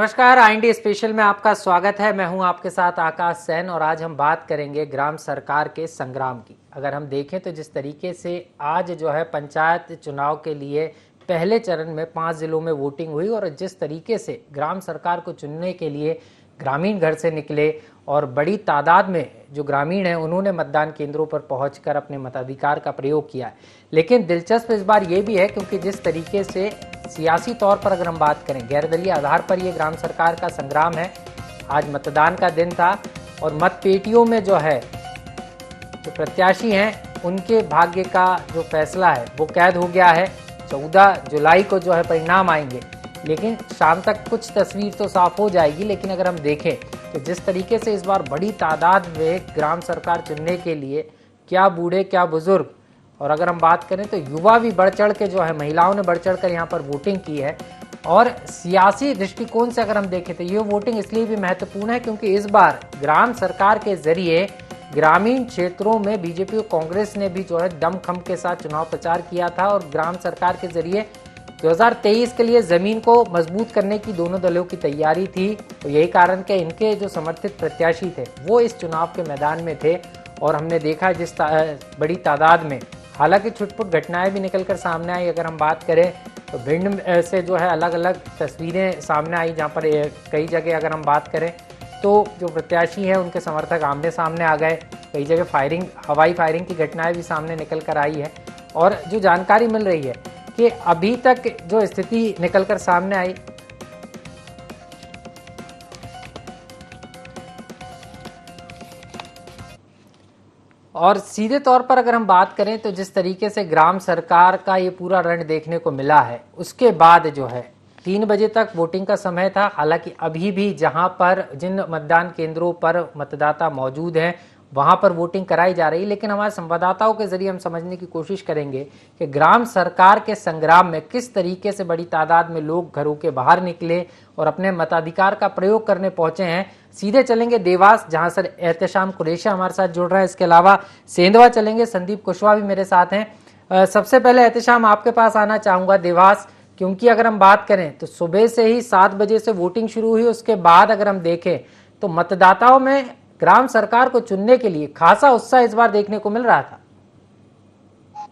नमस्कार, IND special में आपका स्वागत है। मैं हूं आपके साथ आकाश सैन और आज हम बात करेंगे ग्राम सरकार के संग्राम की। अगर हम देखें तो जिस तरीके से आज जो है पंचायत चुनाव के लिए पहले चरण में 5 जिलों में वोटिंग हुई और जिस तरीके से ग्राम सरकार को चुनने के लिए ग्रामीण घर से निकले और बड़ी तादाद में जो ग्रामीण हैं उन्होंने मतदान केंद्रों पर पहुंचकर अपने मताधिकार का प्रयोग किया है। लेकिन दिलचस्प इस बार ये भी है क्योंकि जिस तरीके से सियासी तौर पर अगर हम बात करें, गैरदलीय आधार पर ये ग्राम सरकार का संग्राम है। आज मतदान का दिन था और मतपेटियों में जो है जो प्रत्याशी हैं उनके भाग्य का जो फैसला है वो कैद हो गया है। 14 जुलाई को जो है परिणाम आएंगे, लेकिन शाम तक कुछ तस्वीर तो साफ हो जाएगी। लेकिन अगर हम देखें तो जिस तरीके से इस बार बड़ी तादाद में ग्राम सरकार चुनने के लिए क्या बूढ़े क्या बुजुर्ग, और अगर हम बात करें तो युवा भी बढ़ चढ़ के जो है, महिलाओं ने बढ़ चढ़ कर यहाँ पर वोटिंग की है। और सियासी दृष्टिकोण से अगर हम देखें तो ये वोटिंग इसलिए भी महत्वपूर्ण है क्योंकि इस बार ग्राम सरकार के जरिए ग्रामीण क्षेत्रों में बीजेपी और कांग्रेस ने भी जो है दमखम के साथ चुनाव प्रचार किया था और ग्राम सरकार के जरिए 2023 के लिए जमीन को मजबूत करने की दोनों दलों की तैयारी थी। तो यही कारण कि इनके जो समर्थित प्रत्याशी थे वो इस चुनाव के मैदान में थे और हमने देखा जिस बड़ी तादाद में, हालांकि छुटपुट घटनाएं भी निकलकर सामने आई। अगर हम बात करें तो भिंड से जो है अलग अलग तस्वीरें सामने आई, जहां पर कई जगह अगर हम बात करें तो जो प्रत्याशी हैं उनके समर्थक आमने सामने आ गए। कई जगह फायरिंग, हवाई फायरिंग की घटनाएं भी सामने निकल कर आई है। और जो जानकारी मिल रही है कि अभी तक जो स्थिति निकलकर सामने आई, और सीधे तौर पर अगर हम बात करें तो जिस तरीके से ग्राम सरकार का ये पूरा रण देखने को मिला है, उसके बाद जो है 3 बजे तक वोटिंग का समय था। हालांकि अभी भी जहां पर जिन मतदान केंद्रों पर मतदाता मौजूद हैं वहां पर वोटिंग कराई जा रही, लेकिन हमारे संवाददाताओं के जरिए हम समझने की कोशिश करेंगे कि ग्राम सरकार के संग्राम में किस तरीके से बड़ी तादाद में लोग घरों के बाहर निकले और अपने मताधिकार का प्रयोग करने पहुंचे हैं। सीधे चलेंगे देवास, जहां सर एहतेशाम कुरैशिया हमारे साथ जुड़ रहा है। इसके अलावा सेंधवा चलेंगे, संदीप कुशवाहा भी मेरे साथ हैं। सबसे पहले एहतेशाम आपके पास आना चाहूंगा देवास, क्योंकि अगर हम बात करें तो सुबह से ही 7 बजे से वोटिंग शुरू हुई। उसके बाद अगर हम देखें तो मतदाताओं में ग्राम सरकार को चुनने के लिए खासा उत्साह इस बार देखने को मिल रहा था।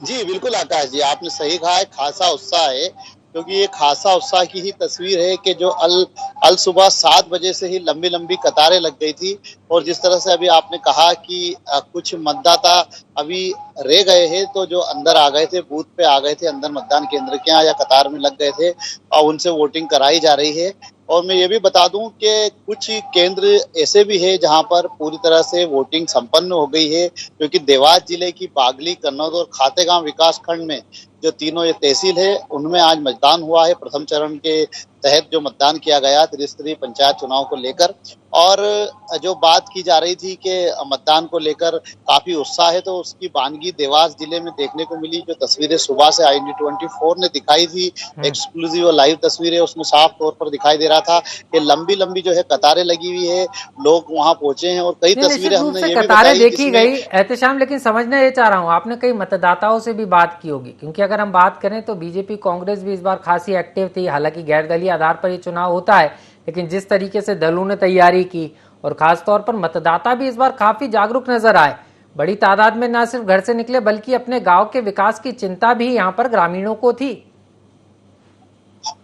जी बिल्कुल आकाश जी, आपने सही कहा है, खासा उत्साह है। क्योंकि ये खासा उत्साह की ही तस्वीर है कि जो अल सुबह 7 बजे से ही लंबी लंबी कतारें लग गई थी। और जिस तरह से अभी आपने कहा कि कुछ मतदाता अभी रह गए हैं, तो जो अंदर आ गए थे, बूथ पे आ गए थे, अंदर मतदान केंद्र के यहाँ या कतार में लग गए थे और उनसे वोटिंग कराई जा रही है। और मैं ये भी बता दूं कि कुछ केंद्र ऐसे भी है जहां पर पूरी तरह से वोटिंग संपन्न हो गई है, क्योंकि देवास जिले की बागली, कन्नौज और खातेगांव विकास खंड में जो तीनों ये तहसील है उनमें आज मतदान हुआ है। प्रथम चरण के तहत जो मतदान किया गया त्रिस्तरीय पंचायत चुनाव को लेकर, और जो बात की जा रही थी कि मतदान को लेकर काफी उत्साह है, तो उसकी वानगी देवास जिले में देखने को मिली। जो तस्वीरें सुबह से IND 24 ने दिखाई थी, एक्सक्लूसिव और लाइव तस्वीरें, उसमें साफ तौर पर दिखाई दे रहा था कि लंबी लंबी जो है कतारें लगी हुई है, लोग वहां पहुंचे हैं। और कई तस्वीरें हमने ये भी कतारें देखी गई एहतेशाम, लेकिन समझना ये चाह रहा हूँ आपने कई मतदाताओं से भी बात की होगी, क्योंकि अगर हम बात करें तो बीजेपी कांग्रेस भी इस बार खासी एक्टिव थी। हालांकि गैरदलीय आधार पर ये चुनाव होता है, लेकिन जिस तरीके से दलों ने तैयारी की और खासतौर पर मतदाता भी इस बार काफी जागरूक नजर आए। बड़ी तादाद में न सिर्फ घर से निकले बल्कि अपने गांव के विकास की चिंता भी यहाँ पर ग्रामीणों को थी।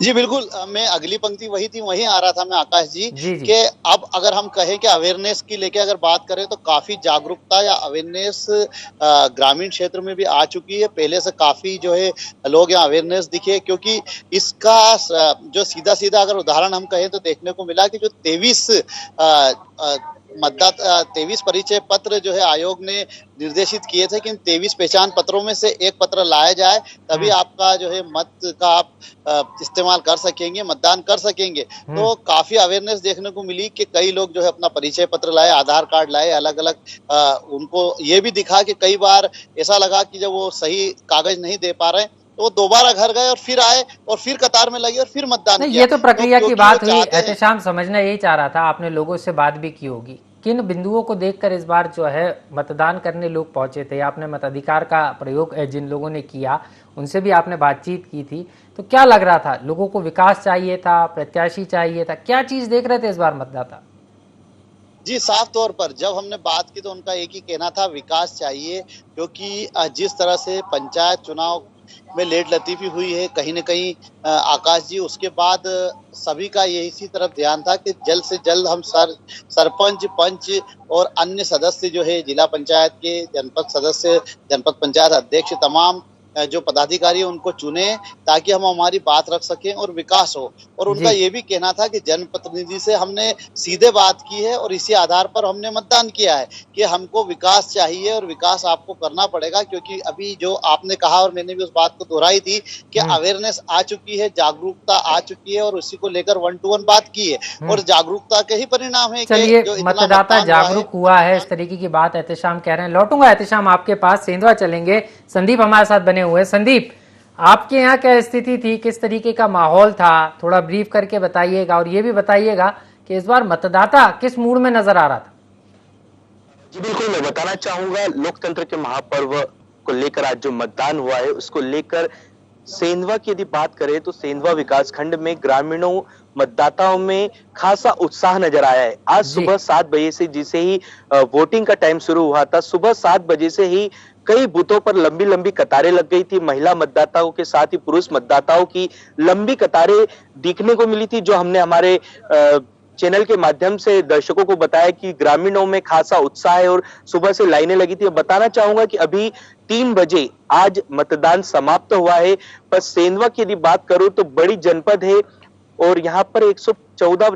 जी बिल्कुल, मैं अगली पंक्ति वही थी, वहीं आ रहा था मैं आकाश जी, कि अब अगर हम कहें कि अवेयरनेस की लेके अगर बात करें तो काफी जागरूकता या अवेयरनेस ग्रामीण क्षेत्र में भी आ चुकी है। पहले से काफी जो है लोग यहाँ अवेयरनेस दिखे, क्योंकि इसका जो सीधा सीधा अगर उदाहरण हम कहें तो देखने को मिला कि जो 23 परिचय पत्र जो है आयोग ने निर्देशित किए थे कि इन 23 पहचान पत्रों में से एक पत्र लाया जाए, तभी आपका जो है मत का आप इस्तेमाल कर सकेंगे, मतदान कर सकेंगे। तो काफी अवेयरनेस देखने को मिली कि कई लोग जो है अपना परिचय पत्र लाए, आधार कार्ड लाए, अलग अलग उनको ये भी दिखा कि कई बार ऐसा लगा कि जब वो सही कागज नहीं दे पा रहे तो वो दोबारा घर गए और फिर आए और फिर कतार में लगे और फिर मतदान किया। ये तो प्रक्रिया की बात हुई एहतेशाम, समझना यही चाह रहा था, आपने लोगों से बात भी की होगी किन बिंदुओं को देखकर इस बार जो है मतदान करने लोग पहुंचे थे? आपने मताधिकार का प्रयोग जिन लोगों ने किया उनसे भी आपने बातचीत की थी, तो क्या लग रहा था? लोगों को विकास चाहिए था, प्रत्याशी चाहिए था, क्या चीज देख रहे थे इस बार मतदाता? जी, साफ तौर पर जब हमने बात की तो उनका एक ही कहना था, विकास चाहिए, क्योंकि जिस तरह से पंचायत चुनाव में लेट-लतीफ़ी हुई है, कहीं न कहीं आकाश जी, उसके बाद सभी का ये इसी तरफ ध्यान था कि जल्द से जल्द हम सरपंच, पंच और अन्य सदस्य जो है जिला पंचायत के, जनपद सदस्य, जनपद पंचायत अध्यक्ष, तमाम जो पदाधिकारी हैं उनको चुने, ताकि हम हमारी बात रख सकें और विकास हो। और जी। उनका ये भी कहना था कि जनप्रतिनिधि से हमने सीधे बात की है और इसी आधार पर हमने मतदान किया है कि हमको विकास चाहिए और विकास आपको करना पड़ेगा, क्योंकि अभी जो आपने कहा और मैंने भी उस बात को दोहराई थी कि अवेयरनेस आ चुकी है, जागरूकता आ चुकी है, और उसी को लेकर 1 टू 1 बात की है और जागरूकता के ही परिणाम है कि चलिए, जो इतना मतदाता मतदान हुआ है। जागरूक हुआ है, इस तरीके की बात एहतेशाम कह रहे हैं। लौटूंगा एहतेशाम आपके पास, सेंधवा चलेंगे। संदीप हमारे साथ बने हुए हैं। संदीप, आपके यहाँ क्या स्थिति थी, किस तरीके का माहौल था, थोड़ा ब्रीफ करके बताइएगा, और ये भी बताइएगा कि इस बार मतदाता किस मूड में नजर आ रहा था? जी बिल्कुल, मैं बताना चाहूंगा, लोकतंत्र के महापर्व को लेकर आज जो मतदान हुआ है उसको लेकर सेंधवा की यदि बात करें तो सेंधवा विकासखंड में ग्रामीणों मतदाताओं में खासा उत्साह नजर आया है। आज सुबह 7 बजे से जिसे ही वोटिंग का टाइम शुरू हुआ था, सुबह 7 बजे से ही कई बूथों पर लंबी लंबी कतारें लग गई थी। महिला मतदाताओं के साथ ही पुरुष मतदाताओं की लंबी कतारें देखने को मिली थी, जो हमने हमारे चैनल के माध्यम से दर्शकों को बताया कि ग्रामीणों में खासा उत्साह है और सुबह से लाइनें लगी थी। बताना चाहूंगा कि अभी 3 बजे आज मतदान समाप्त हुआ है। पर सेंधवा की यदि बात करूं तो बड़ी जनपद है और यहाँ पर 114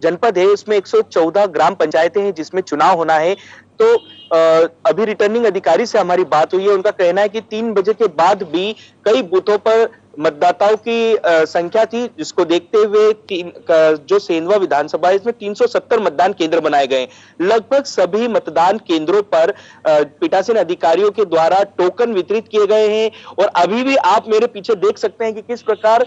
जनपद है, उसमें 114 ग्राम पंचायतें हैं जिसमें चुनाव होना है। तो अभी रिटर्निंग अधिकारी से हमारी बात हुई है, उनका कहना है कि 3 बजे के बाद भी कई बूथों पर मतदाताओं की संख्या थी, जिसको देखते हुए जो सेंधवा विधानसभा है इसमें 370 मतदान केंद्र बनाए गए। लगभग सभी मतदान केंद्रों पर पीठासीन अधिकारियों के द्वारा टोकन वितरित किए गए हैं और अभी भी आप मेरे पीछे देख सकते हैं कि किस प्रकार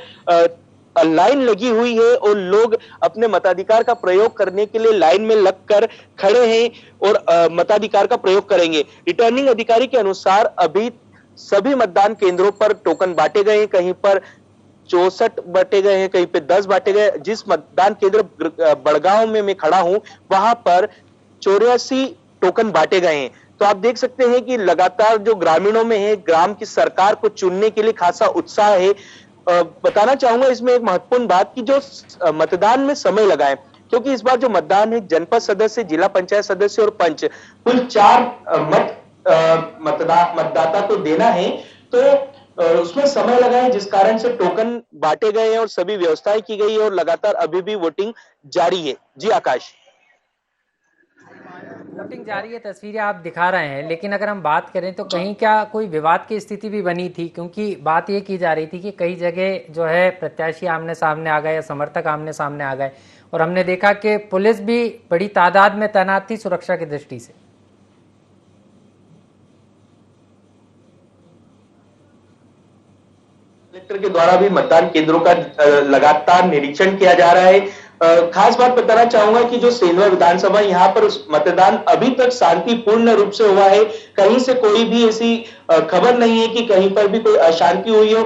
लाइन लगी हुई है और लोग अपने मताधिकार का प्रयोग करने के लिए लाइन में लगकर खड़े हैं और मताधिकार का प्रयोग करेंगे। रिटर्निंग अधिकारी के अनुसार अभी सभी मतदान केंद्रों पर टोकन बांटे गए हैं, कहीं पर 64 बांटे गए हैं, कहीं पे 10 बांटे गए। जिस मतदान केंद्र बड़गांव में मैं खड़ा हूं, वहां पर 84 टोकन बांटे गए हैं। तो आप देख सकते हैं कि लगातार जो ग्रामीणों में है, ग्राम की सरकार को चुनने के लिए खासा उत्साह है। बताना चाहूंगा इसमें एक महत्वपूर्ण बात की जो मतदान में समय लगा है, क्योंकि इस बार जो मतदान है जनपद सदस्य, जिला पंचायत सदस्य और पंच, कुल 4 मतदाता को देना है, तो उसमें समय लगा है, जिस कारण से टोकन बांटे गए हैं और सभी व्यवस्थाएं की गई है और लगातार अभी भी वोटिंग जारी है। जी आकाश। वोटिंग जारी है, तस्वीरें आप दिखा रहे हैं, लेकिन अगर हम बात करें तो कहीं क्या कोई विवाद की स्थिति भी बनी थी? क्योंकि बात ये की जा रही थी कि कई जगह जो है प्रत्याशी आमने सामने आ गए या समर्थक आमने सामने आ गए, और हमने देखा कि पुलिस भी बड़ी तादाद में तैनात थी सुरक्षा की दृष्टि से। कलेक्टर के द्वारा भी मतदान केंद्रों का लगातार निरीक्षण किया जा रहा है। खास बात बताना चाहूंगा कि जो सेंधवा विधानसभा, यहाँ पर मतदान अभी तक शांतिपूर्ण रूप से हुआ है। कहीं से कोई भी ऐसी खबर नहीं है कि कहीं पर भी कोई अशांति हुई हो।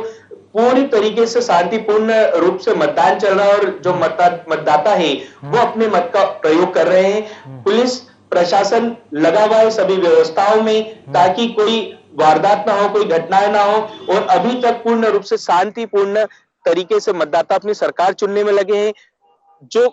पूरी तरीके से शांतिपूर्ण रूप से मतदान चल रहा है और जो मतदाता है वो अपने मत का प्रयोग कर रहे हैं। पुलिस प्रशासन लगा हुआ है सभी व्यवस्थाओं में, ताकि कोई वारदात ना हो, कोई घटनाएं ना हो, और अभी तक पूर्ण रूप से शांतिपूर्ण तरीके से मतदाता अपनी सरकार चुनने में लगे हैं। जो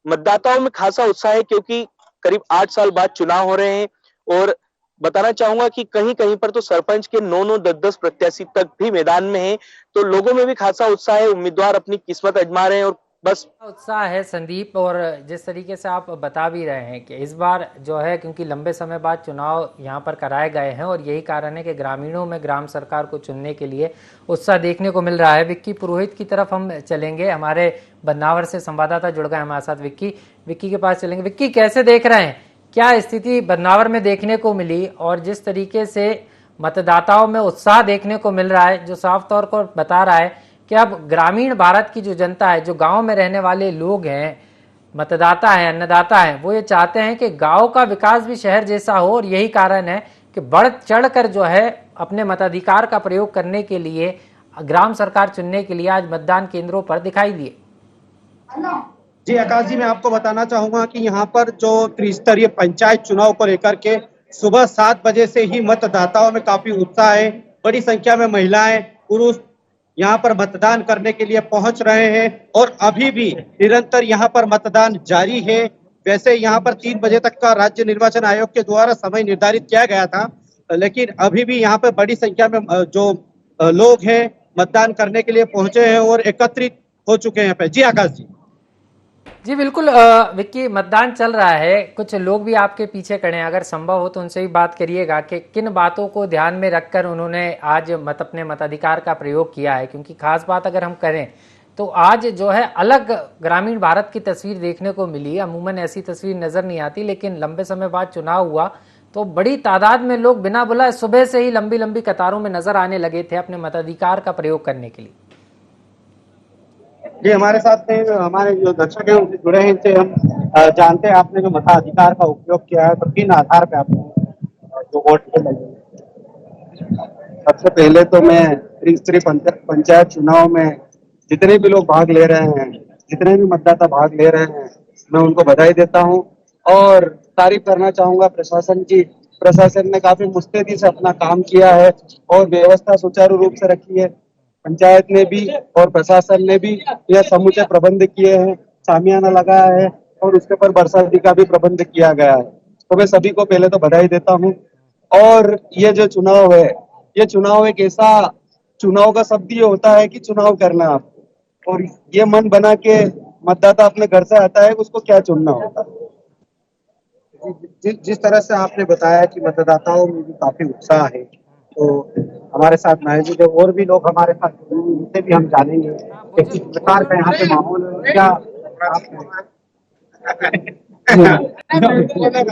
मतदाताओं में खासा उत्साह है, क्योंकि करीब 8 साल बाद चुनाव हो रहे हैं और बताना चाहूंगा कि कहीं कहीं पर तो सरपंच के 9-9, 10-10 प्रत्याशी तक भी मैदान में हैं, तो लोगों में भी खासा उत्साह है। उम्मीदवार अपनी किस्मत आजमा रहे हैं और बस उत्साह है संदीप। और जिस तरीके से आप बता भी रहे हैं कि इस बार जो है, क्योंकि लंबे समय बाद चुनाव यहाँ पर कराए गए हैं और यही कारण है कि ग्रामीणों में ग्राम सरकार को चुनने के लिए उत्साह देखने को मिल रहा है। विक्की पुरोहित की तरफ हम चलेंगे, हमारे बदनावर से संवाददाता जुड़ गए हमारे साथ। विक्की के पास चलेंगे। विक्की, कैसे देख रहे हैं, क्या स्थिति बदनावर में देखने को मिली, और जिस तरीके से मतदाताओं में उत्साह देखने को मिल रहा है, जो साफ तौर पर बता रहा है कि अब ग्रामीण भारत की जो जनता है, जो गांव में रहने वाले लोग हैं, मतदाता हैं, अन्नदाता हैं, वो ये चाहते हैं कि गांव का विकास भी शहर जैसा हो, और यही कारण है कि बढ़ चढ़ कर जो है अपने मताधिकार का प्रयोग करने के लिए, ग्राम सरकार चुनने के लिए आज मतदान केंद्रों पर दिखाई दिए। जी आकाश जी, मैं आपको बताना चाहूंगा कि यहाँ पर जो त्रिस्तरीय पंचायत चुनाव को लेकर के सुबह 7 बजे से ही मतदाताओं में काफी उत्साह है। बड़ी संख्या में महिलाएं, पुरुष यहाँ पर मतदान करने के लिए पहुंच रहे हैं और अभी भी निरंतर यहाँ पर मतदान जारी है। वैसे यहाँ पर 3 बजे तक का राज्य निर्वाचन आयोग के द्वारा समय निर्धारित किया गया था, लेकिन अभी भी यहाँ पर बड़ी संख्या में जो लोग हैं मतदान करने के लिए पहुंचे हैं और एकत्रित हो चुके हैं। जी आकाश जी। जी बिल्कुल विक्की, मतदान चल रहा है, कुछ लोग भी आपके पीछे खड़े हैं, अगर संभव हो तो उनसे भी बात करिएगा कि किन बातों को ध्यान में रखकर उन्होंने आज अपने मताधिकार का प्रयोग किया है। क्योंकि खास बात अगर हम करें तो आज जो है अलग ग्रामीण भारत की तस्वीर देखने को मिली। अमूमन ऐसी तस्वीर नजर नहीं आती, लेकिन लंबे समय बाद चुनाव हुआ तो बड़ी तादाद में लोग बिना बुलाए सुबह से ही लंबी लंबी कतारों में नजर आने लगे थे अपने मताधिकार का प्रयोग करने के लिए। जी, हमारे साथ में हमारे जो दर्शक हैं उनसे जुड़े हैं, इनसे हम जानते हैं आपने जो मताधिकार का उपयोग किया है तो किन आधार पे आपने जो वोट लगे। सबसे पहले तो मैं त्रिस्तरीय पंचायत चुनाव में जितने भी लोग भाग ले रहे हैं, जितने भी मतदाता भाग ले रहे हैं, मैं उनको बधाई देता हूं और तारीफ करना चाहूंगा प्रशासन की। प्रशासन ने काफी मुस्तैदी से अपना काम किया है और व्यवस्था सुचारू रूप से रखी है। पंचायत ने भी और प्रशासन ने भी यह समूचे प्रबंध किए हैं, शामियाना लगाया है और उसके ऊपर बरसाती का भी प्रबंध किया गया है। तो मैं सभी को पहले तो बधाई देता हूँ। और ये जो चुनाव है, ये चुनाव एक ऐसा चुनाव का शब्द ये होता है कि चुनाव करना है आपको, और ये मन बना के मतदाता अपने घर से आता है उसको क्या चुनना होता है। जिस तरह से आपने बताया कि मतदाताओं में भी काफी उत्साह है, तो हमारे साथ महेश जी, जो और भी लोग हमारे साथ जुड़े हैं, उनसे भी हम जानेंगे कि किस प्रकार का यहाँ पे माहौल है, क्या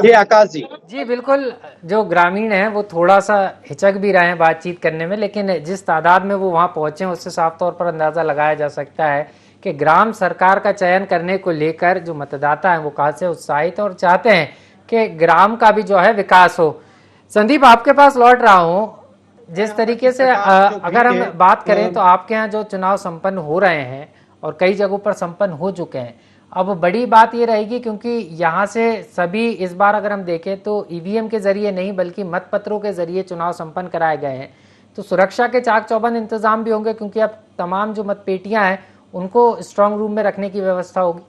जी आकाश जी। जी बिल्कुल, जो ग्रामीण हैं वो थोड़ा सा हिचक भी रहे हैं बातचीत करने में, लेकिन जिस तादाद में वो वहां पहुंचे हैं उससे साफ तौर पर अंदाजा लगाया जा सकता है कि ग्राम सरकार का चयन करने को लेकर जो मतदाता हैं वो खासे उत्साहित और चाहते हैं कि ग्राम का भी जो है विकास हो। संदीप, आपके पास लौट रहा हूं, जिस तरीके से अगर हम बात करें तो आपके यहाँ जो चुनाव संपन्न हो रहे हैं और कई जगहों पर संपन्न हो चुके हैं, अब बड़ी बात ये रहेगी क्योंकि यहाँ से सभी इस बार अगर हम देखें तो ईवीएम के जरिए नहीं बल्कि मतपत्रों के जरिए चुनाव संपन्न कराए गए हैं, तो सुरक्षा के चाक चौबंद इंतजाम भी होंगे क्योंकि अब तमाम जो मतपेटियां हैं उनको स्ट्रांग रूम में रखने की व्यवस्था होगी।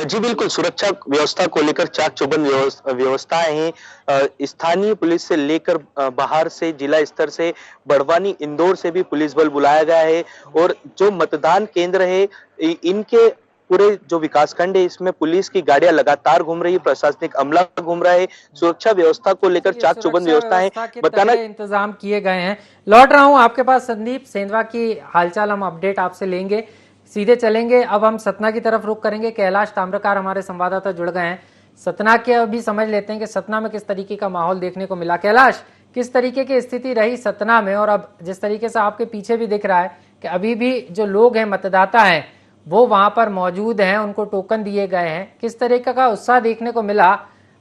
जी बिल्कुल, सुरक्षा व्यवस्था को लेकर चाक चौबंद व्यवस्थाएं हैं। स्थानीय पुलिस से लेकर बाहर से जिला स्तर से बड़वानी, इंदौर से भी पुलिस बल बुलाया गया है और जो मतदान केंद्र है इनके पूरे जो विकासखंड है इसमें पुलिस की गाड़ियां लगातार घूम रही है, प्रशासनिक अमला घूम रहा है। सुरक्षा व्यवस्था को लेकर चाक चौबंद व्यवस्थाएं बताना इंतजाम किए गए हैं। लौट रहा हूं आपके पास संदीप, सेंधवा की हालचाल हम अपडेट आपसे लेंगे, सीधे चलेंगे। अब हम सतना की तरफ रुख करेंगे। कैलाश ताम्रकार हमारे संवाददाता जुड़ गए हैं सतना के, अभी समझ लेते हैं कि सतना में किस तरीके का माहौल देखने को मिला। कैलाश, किस तरीके की स्थिति रही सतना में, और अब जिस तरीके से आपके पीछे भी दिख रहा है कि अभी भी जो लोग हैं, मतदाता हैं, वो वहां पर मौजूद हैं, उनको टोकन दिए गए हैं, किस तरीके का उत्साह देखने को मिला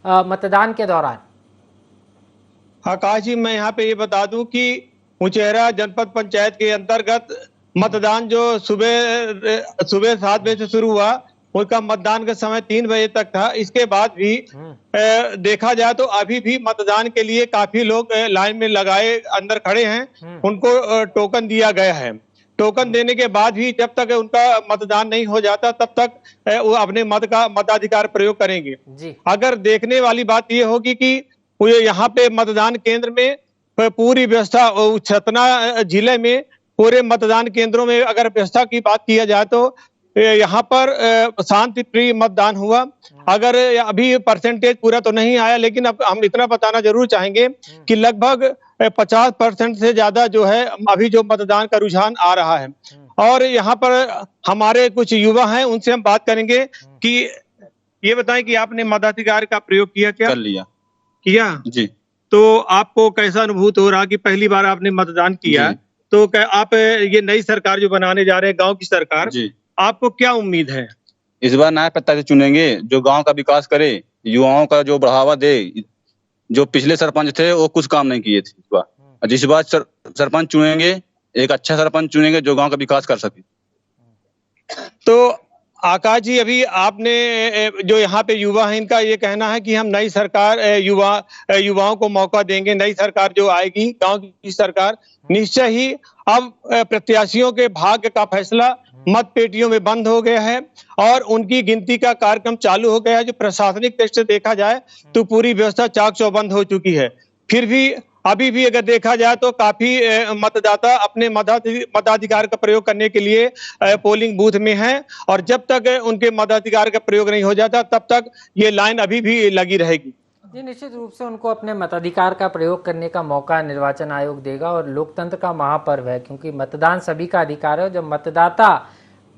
मतदान के दौरान? आकाश जी, मैं यहाँ पे ये बता दूं कि मुचेहरा जनपद पंचायत के अंतर्गत मतदान जो सुबह 7 बजे से शुरू हुआ, उसका मतदान का समय 3 बजे तक था। इसके बाद भी देखा जाए तो अभी भी मतदान के लिए काफी लोग लाइन में लगाए अंदर खड़े हैं, उनको टोकन दिया गया है। टोकन देने के बाद भी जब तक उनका मतदान नहीं हो जाता तब तक वो अपने मताधिकार प्रयोग करेंगे जी। अगर देखने वाली बात ये होगी कि यहाँ पे मतदान केंद्र में पूरी व्यवस्था, सतना जिले में पूरे मतदान केंद्रों में अगर व्यवस्था की बात किया जाए तो यहाँ पर शांतिप्रिय मतदान हुआ। अगर अभी परसेंटेज पूरा तो नहीं आया, लेकिन अब हम इतना बताना जरूर चाहेंगे कि लगभग 50% से ज्यादा जो है अभी जो मतदान का रुझान आ रहा है। और यहाँ पर हमारे कुछ युवा हैं, उनसे हम बात करेंगे कि ये बताएं कि आपने मताधिकार का प्रयोग किया क्या? कर लिया। किया जी। तो आपको कैसा अनुभूत हो रहा कि पहली बार आपने मतदान किया? तो आप ये नई सरकार जो बनाने जा रहे हैं, गांव की सरकार, आपको क्या उम्मीद है? इस बार नया प्रत्याशी चुनेंगे जो गांव का विकास करे, युवाओं का जो बढ़ावा दे। जो पिछले सरपंच थे वो कुछ काम नहीं किए थे इस बार। और जिस बार सरपंच चुनेंगे, एक अच्छा सरपंच चुनेंगे जो गांव का विकास कर सके। तो आकाश जी, अभी आपने जो यहाँ पे युवा है इनका ये कहना है कि हम नई सरकार युवाओं को मौका देंगे, नई सरकार जो आएगी गांव की सरकार निश्चय ही अब प्रत्याशियों के भाग्य का फैसला मत पेटियों में बंद हो गया है और उनकी गिनती का कार्यक्रम चालू हो गया है। जो प्रशासनिक दृष्टि से देखा जाए तो पूरी व्यवस्था चाक चौबंद हो चुकी है। फिर भी अभी भी अगर देखा जाए तो काफी मतदाता अपने मताधिकार का प्रयोग करने के लिए पोलिंग बूथ में हैं और जब तक उनके मताधिकार का प्रयोग नहीं हो जाता तब तक ये लाइन अभी भी लगी रहेगी। जी, निश्चित रूप से उनको अपने मताधिकार का प्रयोग करने का मौका निर्वाचन आयोग देगा और लोकतंत्र का महापर्व है, क्योंकि मतदान सभी का अधिकार है। जब मतदाता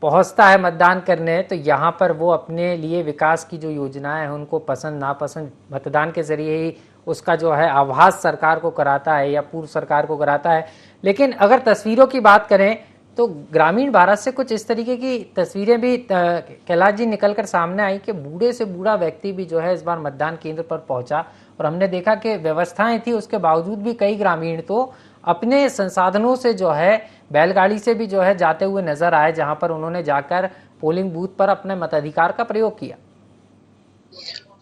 पहुंचता है मतदान करने तो यहाँ पर वो अपने लिए विकास की जो योजनाएं हैं उनको पसंद नापसंद मतदान के जरिए ही उसका जो है आभास सरकार को कराता है या पूर्व सरकार को कराता है। लेकिन अगर तस्वीरों की बात करें तो ग्रामीण भारत से कुछ इस तरीके की तस्वीरें भी कैलाश जी निकलकर सामने आई कि बूढ़े से बूढ़ा व्यक्ति भी जो है इस बार मतदान केंद्र पर पहुंचा और हमने देखा कि व्यवस्थाएं थी उसके बावजूद भी कई ग्रामीण तो अपने संसाधनों से जो है बैलगाड़ी से भी जो है जाते हुए नजर आए, जहां पर उन्होंने जाकर पोलिंग बूथ पर अपने मताधिकार का प्रयोग किया।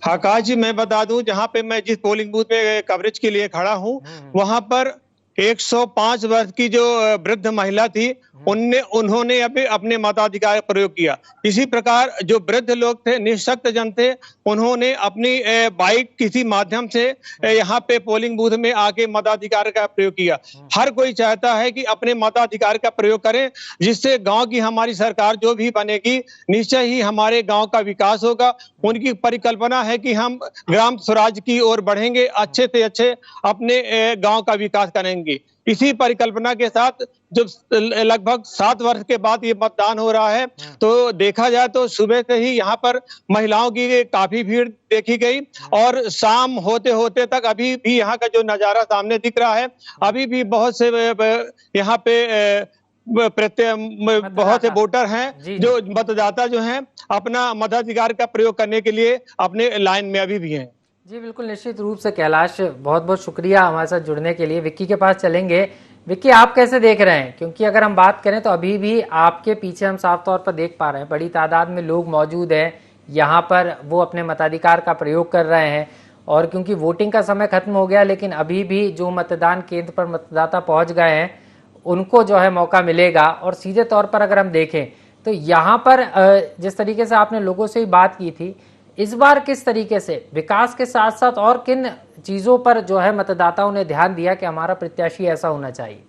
आकाश जी, मैं बता दूं जहां पे मैं जिस पोलिंग बूथ पे कवरेज के लिए खड़ा हूं वहां पर 105 वर्ष की जो वृद्ध महिला थी उन्होंने अपने मताधिकार का प्रयोग किया। इसी प्रकार जो वृद्ध लोग थे, निःशक्त जन थे, उन्होंने अपनी बाइक किसी माध्यम से यहाँ पे पोलिंग बूथ में आके मताधिकार का प्रयोग किया। हर कोई चाहता है कि अपने मताधिकार का प्रयोग करें, जिससे गांव की हमारी सरकार जो भी बनेगी निश्चय ही हमारे गांव का विकास होगा। उनकी परिकल्पना है कि हम ग्राम स्वराज की ओर बढ़ेंगे, अच्छे से अच्छे अपने गांव का विकास करेंगे। इसी परिकल्पना के साथ जब लगभग 7 वर्ष के बाद ये मतदान हो रहा है तो देखा जाए तो सुबह से ही यहाँ पर महिलाओं की काफी भीड़ देखी गई और शाम होते होते तक अभी भी यहाँ का जो नजारा सामने दिख रहा है, अभी भी बहुत से यहाँ पे बहुत से वोटर हैं जो मतदाता जो हैं अपना मताधिकार का प्रयोग करने के लिए अपने लाइन में अभी भी हैं। जी बिल्कुल, निश्चित रूप से कैलाश, बहुत बहुत शुक्रिया हमारे साथ जुड़ने के लिए। विक्की के पास चलेंगे। विक्की, आप कैसे देख रहे हैं, क्योंकि अगर हम बात करें तो अभी भी आपके पीछे हम साफ तौर पर देख पा रहे हैं बड़ी तादाद में लोग मौजूद हैं यहाँ पर, वो अपने मताधिकार का प्रयोग कर रहे हैं और क्योंकि वोटिंग का समय खत्म हो गया लेकिन अभी भी जो मतदान केंद्र पर मतदाता पहुँच गए हैं उनको जो है मौका मिलेगा। और सीधे तौर पर अगर हम देखें तो यहाँ पर जिस तरीके से आपने लोगों से ही बात की थी, इस बार किस तरीके से विकास के साथ साथ और किन चीजों पर जो है मतदाताओं ने ध्यान दिया कि हमारा प्रत्याशी ऐसा होना चाहिए?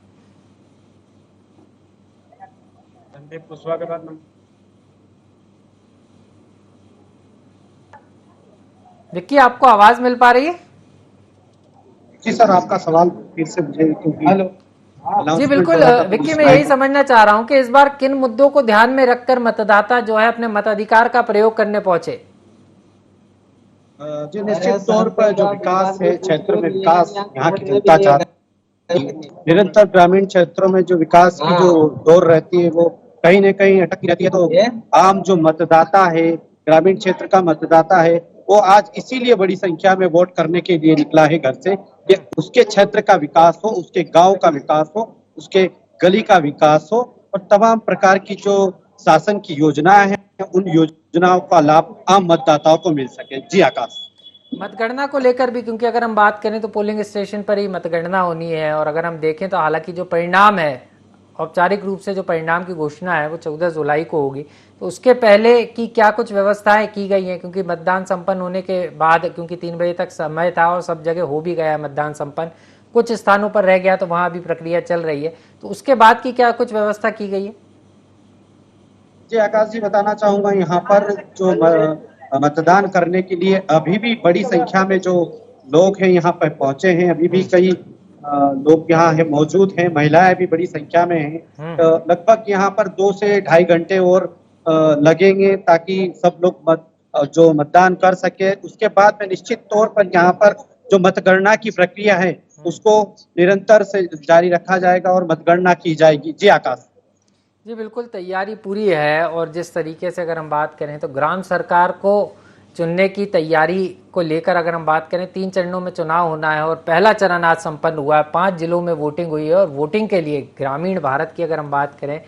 विक्की, आपको आवाज मिल पा रही है? जी सर, आपका सवाल फिर से मुझे क्योंकि जी बिल्कुल विक्की, मैं यही समझना चाह रहा हूं कि इस बार किन मुद्दों को ध्यान में रखकर मतदाता जो है अपने मताधिकार का प्रयोग करने पहुंचे? जी निश्चित तौर पर जो विकास है, क्षेत्र में विकास यहाँ की जनता चाहती है। निरंतर ग्रामीण क्षेत्रों में जो विकास की जो दौर रहती है वो कहीं न कहीं अटकी रहती है। तो आम जो मतदाता है, ग्रामीण क्षेत्र का मतदाता है, वो आज इसीलिए बड़ी संख्या में वोट करने के लिए निकला है घर से कि उसके क्षेत्र का विकास हो, उसके गांव का विकास हो, उसके गली का विकास हो और तमाम प्रकार की जो शासन की योजनाएं हैं उन योजनाओं का लाभ आम मतदाताओं को मिल सके। जी आकाश, मतगणना को लेकर भी, क्योंकि अगर हम बात करें तो पोलिंग स्टेशन पर ही मतगणना होनी है और अगर हम देखें तो हालांकि जो परिणाम है, औपचारिक रूप से जो परिणाम की घोषणा है वो 14 जुलाई को होगी, तो उसके पहले की क्या कुछ व्यवस्थाएं की गई हैं? क्योंकि मतदान संपन्न होने के बाद, क्योंकि 3 बजे तक समय था और सब जगह हो भी गया मतदान संपन्न, कुछ स्थानों पर रह गया तो वहां भी प्रक्रिया चल रही है, तो उसके बाद की क्या कुछ व्यवस्था की गई है? जी आकाश जी, बताना चाहूंगा यहाँ पर जो मतदान करने के लिए अभी भी बड़ी संख्या में जो लोग हैं यहाँ पर पहुंचे हैं। अभी भी कई लोग यहाँ है मौजूद हैं, महिलाएं भी बड़ी संख्या में हैं। लगभग यहाँ पर 2 से ढाई घंटे और लगेंगे ताकि सब लोग जो मतदान कर सके। उसके बाद में निश्चित तौर पर यहाँ पर जो मतगणना की प्रक्रिया है उसको निरंतर से जारी रखा जाएगा और मतगणना की जाएगी। जी आकाश, जी बिल्कुल, तैयारी पूरी है। और जिस तरीके से अगर हम बात करें तो ग्राम सरकार को चुनने की तैयारी को लेकर अगर हम बात करें, 3 चरणों में चुनाव होना है और पहला चरण आज संपन्न हुआ है। 5 जिलों में वोटिंग हुई है और वोटिंग के लिए ग्रामीण भारत की अगर हम बात करें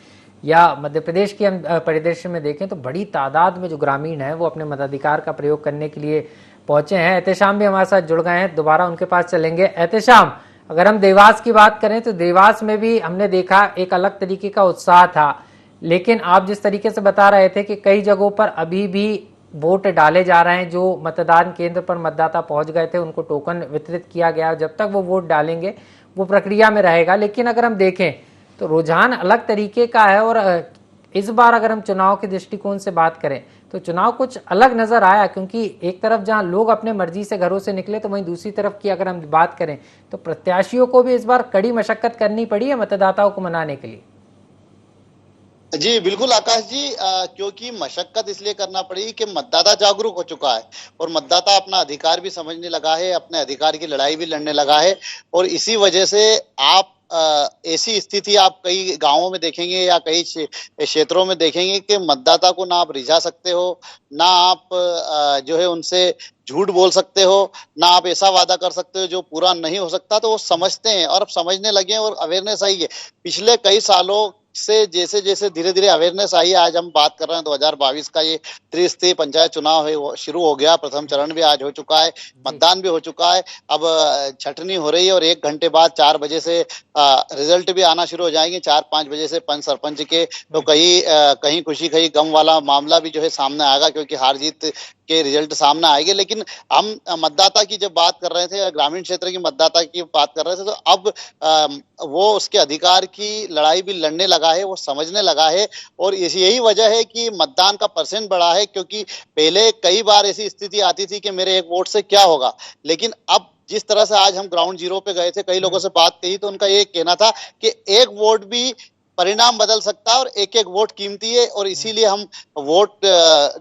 या मध्य प्रदेश के हम परिदृश्य में देखें तो बड़ी तादाद में जो ग्रामीण हैं वो अपने मताधिकार का प्रयोग करने के लिए पहुंचे हैं। एहतेशाम भी हमारे साथ जुड़ गए हैं, दोबारा उनके पास चलेंगे। एहतेशाम, अगर हम देवास की बात करें तो देवास में भी हमने देखा एक अलग तरीके का उत्साह था, लेकिन आप जिस तरीके से बता रहे थे कि कई जगहों पर अभी भी वोट डाले जा रहे हैं, जो मतदान केंद्र पर मतदाता पहुंच गए थे उनको टोकन वितरित किया गया, जब तक वो वोट डालेंगे वो प्रक्रिया में रहेगा। लेकिन अगर हम देखें तो रुझान अलग तरीके का है। और इस बार अगर हम चुनाव के दृष्टिकोण से बात करें तो चुनाव कुछ अलग नजर आया, क्योंकि एक तरफ जहां लोग अपने मर्जी से घरों से निकले तो वहीं दूसरी तरफ की अगर हम बात करें तो प्रत्याशियों को भी इस बार कड़ी मशक्कत करनी पड़ी है मतदाताओं को मनाने के लिए। जी बिल्कुल आकाश जी, क्योंकि मशक्कत इसलिए करना पड़ी कि मतदाता जागरूक हो चुका है और मतदाता अपना अधिकार भी समझने लगा है, अपने अधिकार की लड़ाई भी लड़ने लगा है। और इसी वजह से आप ऐसी स्थिति आप कई गांवों में देखेंगे या कई क्षेत्रों में देखेंगे कि मतदाता को ना आप रिझा सकते हो, ना आप जो है उनसे झूठ बोल सकते हो, ना आप ऐसा वादा कर सकते हो जो पूरा नहीं हो सकता। तो वो समझते हैं और अब समझने लगे हैं और अवेयरनेस आई है। पिछले कई सालों से जैसे जैसे धीरे धीरे अवेयरनेस आई है, आज हम बात कर रहे हैं 2022 का ये त्रिस्तरीय पंचायत चुनाव है वो शुरू हो गया। प्रथम चरण भी आज हो चुका है, मतदान भी हो चुका है। अब छटनी हो रही है और 1 घंटे बाद 4 बजे से रिजल्ट भी आना शुरू हो जाएंगे। 4-5 बजे से पंच सरपंच के तो कहीं खुशी कहीं गम वाला मामला भी जो है सामने आएगा, क्योंकि हार जीत के रिजल्ट सामने आएंगे। लेकिन हम मतदाता की जब बात कर रहे थे, ग्रामीण क्षेत्र की मतदाता की बात कर रहे थे, तो अब वो उसके अधिकार की लड़ाई भी लड़ने लगा है, वो समझने लगा है। और यही वजह है कि मतदान का परसेंट बढ़ा है, क्योंकि पहले कई बार ऐसी स्थिति आती थी कि मेरे एक वोट से क्या होगा। लेकिन अब जिस तरह से आज हम ग्राउंड जीरो पे गए थे, कई लोगों से बात कही तो उनका ये कहना था कि एक वोट भी परिणाम बदल सकता है और एक एक वोट कीमती है। और इसीलिए हम वोट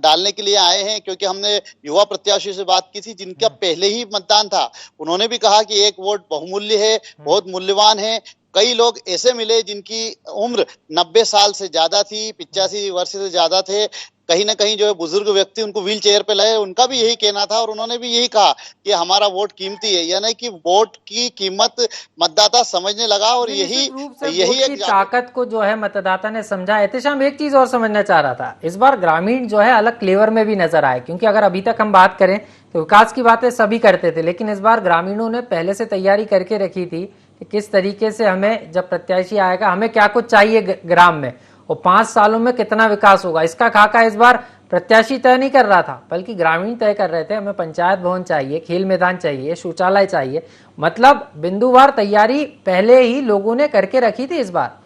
डालने के लिए आए हैं, क्योंकि हमने युवा प्रत्याशियों से बात की थी जिनका पहले ही मतदान था। उन्होंने भी कहा कि एक वोट बहुमूल्य है, बहुत मूल्यवान है। कई लोग ऐसे मिले जिनकी उम्र 90 साल से ज्यादा थी, 85 वर्ष से ज्यादा थे। कहीं ना कहीं जो है बुजुर्ग व्यक्ति उनको व्हील चेयर पे लाए, उनका भी यही कहना था और उन्होंने भी यही कहा कि हमारा वोट कीमती है। यानी कि वोट की कीमत मतदाता समझने लगा और यही एक ताकत को जो है मतदाता ने समझा। एहतेशाम, एक चीज और समझना चाह रहा था, इस बार ग्रामीण जो है अलग फ्लेवर में भी नजर आए, क्योंकि अगर अभी तक हम बात करें तो विकास की बातें सभी करते थे, लेकिन इस बार ग्रामीणों ने पहले से तैयारी करके रखी थी कि किस तरीके से हमें जब प्रत्याशी आएगा हमें क्या कुछ चाहिए ग्राम में और 5 सालों में कितना विकास होगा। इसका खाका इस बार प्रत्याशी तय नहीं कर रहा था, बल्कि ग्रामीण तय कर रहे थे। हमें पंचायत भवन चाहिए, खेल मैदान चाहिए, शौचालय चाहिए। मतलब बिंदुवार तैयारी पहले ही लोगों ने करके रखी थी। इस बार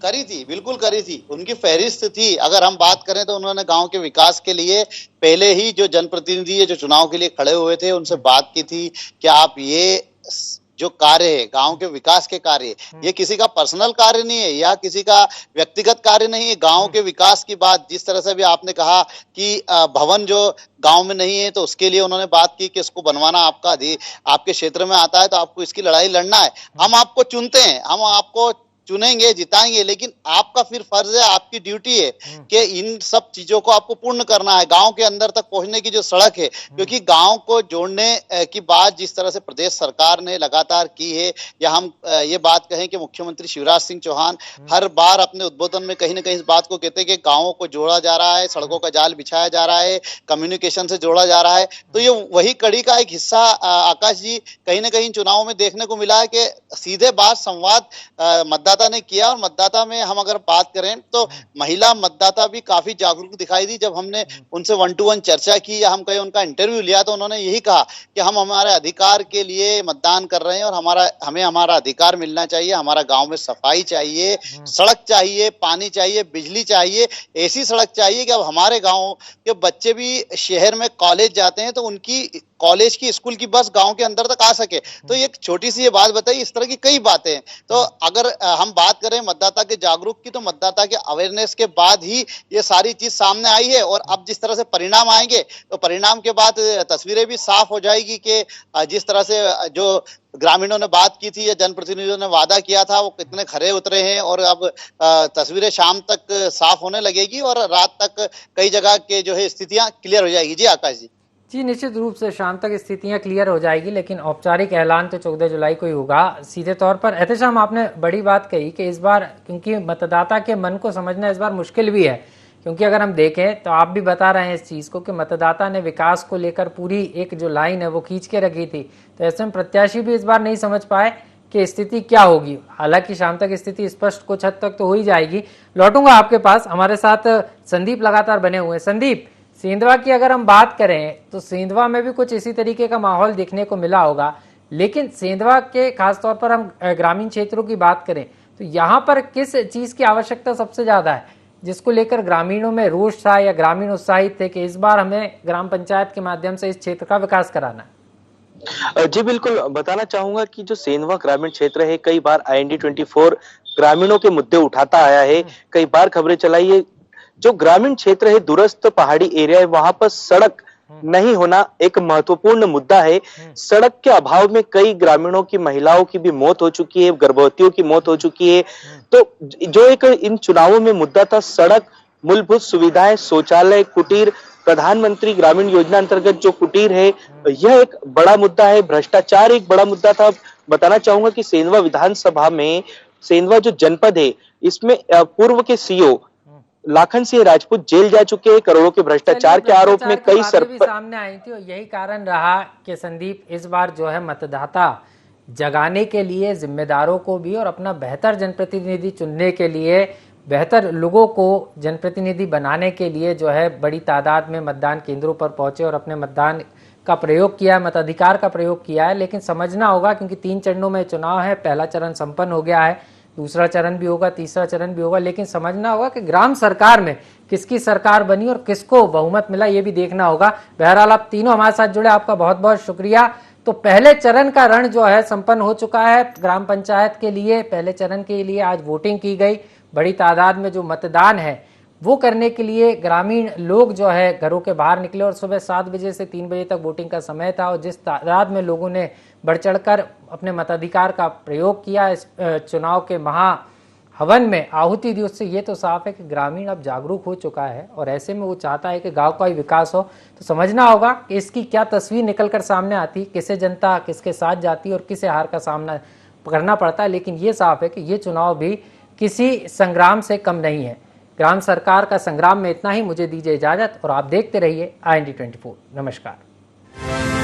करी थी, बिल्कुल करी थी, उनकी फहरिस्त थी। अगर हम बात करें तो उन्होंने गांव के विकास के लिए पहले ही जो जनप्रतिनिधि है जो चुनाव के लिए खड़े हुए थे उनसे बात की थी कि आप ये जो कार्य है गांव के विकास के कार्य, ये किसी का पर्सनल कार्य नहीं है या किसी का व्यक्तिगत कार्य नहीं है। गांव के विकास की बात, जिस तरह से भी आपने कहा कि भवन जो गांव में नहीं है तो उसके लिए उन्होंने बात की कि इसको बनवाना आपके क्षेत्र में आता है तो आपको इसकी लड़ाई लड़ना है। हम आपको चुनते हैं, हम आपको चुनेंगे, जिताएंगे, लेकिन आपका फिर फर्ज है, आपकी ड्यूटी है कि इन सब चीजों को आपको पूर्ण करना है। गांव के अंदर तक पहुंचने की जो सड़क है, क्योंकि गांव को जोड़ने की बात जिस तरह से प्रदेश सरकार ने लगातार की है, या हम ये बात कहें कि मुख्यमंत्री शिवराज सिंह चौहान हर बार अपने उद्बोधन में कहीं ना कहीं इस बात को कहते हैं कि गांवों को जोड़ा जा रहा है, सड़कों का जाल बिछाया जा रहा है, कम्युनिकेशन से जोड़ा जा रहा है। तो ये वही कड़ी का एक हिस्सा आकाश जी कहीं ना कहीं चुनाव में देखने को मिला है कि सीधे बात संवाद मतदाता ने किया। और मतदाता में हम अगर बात करें तो महिला मतदाता भी काफी जागरूक दिखाई दी। जब हमने उनसे 1-to-1 चर्चा की या हम कहीं उनका इंटरव्यू लिया तो उन्होंने यही कहा कि हम हमारे अधिकार के लिए मतदान कर रहे हैं और हमें हमारा अधिकार मिलना चाहिए। हमारा गांव में सफाई चाहिए, सड़क चाहिए, पानी चाहिए, बिजली चाहिए, ऐसी सड़क चाहिए कि अब हमारे गांव के बच्चे भी शहर में कॉलेज जाते हैं तो उनकी कॉलेज की, स्कूल की बस गांव के अंदर तक आ सके। तो एक छोटी सी ये बात बताइए, इस तरह की कई बातें हैं। तो अगर हम बात करें मतदाता के जागरूक की, तो मतदाता के अवेयरनेस के बाद ही ये सारी चीज सामने आई है। और अब जिस तरह से परिणाम आएंगे, तो परिणाम के बाद तस्वीरें भी साफ हो जाएगी कि जिस तरह से जो ग्रामीणों ने बात की थी या जनप्रतिनिधियों ने वादा किया था, वो कितने खरे उतरे हैं। और अब तस्वीरें शाम तक साफ होने लगेगी और रात तक कई जगह के जो है स्थितियां क्लियर हो जाएगी। जी आकाश जी। जी, निश्चित रूप से शाम तक स्थितियां क्लियर हो जाएगी, लेकिन औपचारिक ऐलान तो 14 जुलाई को ही होगा। सीधे तौर पर एहतेशाम, आपने बड़ी बात कही कि इस बार क्योंकि मतदाता के मन को समझना इस बार मुश्किल भी है, क्योंकि अगर हम देखें तो आप भी बता रहे हैं इस चीज़ को कि मतदाता ने विकास को लेकर पूरी एक जो लाइन है वो खींच के रखी थी। तो ऐसे में प्रत्याशी भी इस बार नहीं समझ पाए कि स्थिति क्या होगी। हालांकि शाम तक स्थिति स्पष्ट कुछ हद तक तो हो ही जाएगी। लौटूंगा आपके पास, हमारे साथ संदीप लगातार बने हुए हैं। संदीप, सेंधवा की अगर हम बात करें तो सेंधवा में भी कुछ इसी तरीके का माहौल देखने को मिला होगा, लेकिन सेंधवा के खासतौर पर हम ग्रामीण क्षेत्रों की बात करें तो यहाँ पर किस चीज की आवश्यकता सबसे ज्यादा है, जिसको लेकर ग्रामीणों में रोष था या ग्रामीण उत्साहित थे कि इस बार हमें ग्राम पंचायत के माध्यम से इस क्षेत्र का विकास कराना है? जी बिल्कुल, बताना चाहूंगा कि जो सेंधवा ग्रामीण क्षेत्र है, कई बार IND24 ग्रामीणों के मुद्दे उठाता आया है, कई बार खबरें चलाई है। जो ग्रामीण क्षेत्र है, दूरस्थ पहाड़ी एरिया है, वहां पर सड़क नहीं होना एक महत्वपूर्ण मुद्दा है। सड़क के अभाव में कई ग्रामीणों की, महिलाओं की भी मौत हो चुकी है, गर्भवतियों की मौत हो चुकी है। तो जो एक इन चुनावों में मुद्दा था, सड़क, मूलभूत सुविधाएं, शौचालय, कुटीर, प्रधानमंत्री ग्रामीण योजना अंतर्गत जो कुटीर है, यह एक बड़ा मुद्दा है। भ्रष्टाचार एक बड़ा मुद्दा था। बताना चाहूंगा कि सेंधवा विधानसभा में, सेंधवा जो जनपद है, इसमें पूर्व के CO लाखन सिंह राजपूत जेल जा चुके हैं करोड़ों के भ्रष्टाचार के आरोप में। कई सरपंच सामने आई थी और यही कारण रहा कि संदीप इस बार जो है मतदाता जगाने के लिए जिम्मेदारों को भी और अपना बेहतर जनप्रतिनिधि चुनने के लिए, बेहतर लोगों को जनप्रतिनिधि बनाने के लिए जो है बड़ी तादाद में मतदान केंद्रों पर पहुंचे और अपने मतदान का प्रयोग किया, मताधिकार का प्रयोग किया है। लेकिन समझना होगा, क्योंकि 3 चरणों में चुनाव है, पहला चरण संपन्न हो गया है, दूसरा चरण भी होगा, तीसरा चरण भी होगा, लेकिन समझना होगा कि ग्राम सरकार में किसकी सरकार बनी और किसको बहुमत मिला, ये भी देखना होगा। बहरहाल आप तीनों हमारे साथ जुड़े, आपका बहुत बहुत शुक्रिया। तो पहले चरण का रण जो है संपन्न हो चुका है ग्राम पंचायत के लिए। पहले चरण के लिए आज वोटिंग की गई, बड़ी तादाद में जो मतदान है वो करने के लिए ग्रामीण लोग जो है घरों के बाहर निकले और सुबह 7 बजे से 3 बजे तक वोटिंग का समय था। और जिस तादाद में लोगों ने बढ़ चढ़कर अपने मताधिकार का प्रयोग किया इस चुनाव के महा हवन में आहुति दी, उससे ये तो साफ है कि ग्रामीण अब जागरूक हो चुका है और ऐसे में वो चाहता है कि गांव का ही विकास हो। तो समझना होगा कि इसकी क्या तस्वीर निकल कर सामने आती, किसे जनता किसके साथ जाती और किसे हार का सामना करना पड़ता है। लेकिन ये साफ है कि ये चुनाव भी किसी संग्राम से कम नहीं है। ग्राम सरकार का संग्राम में इतना ही। मुझे दीजिए इजाजत और आप देखते रहिए IND24। नमस्कार।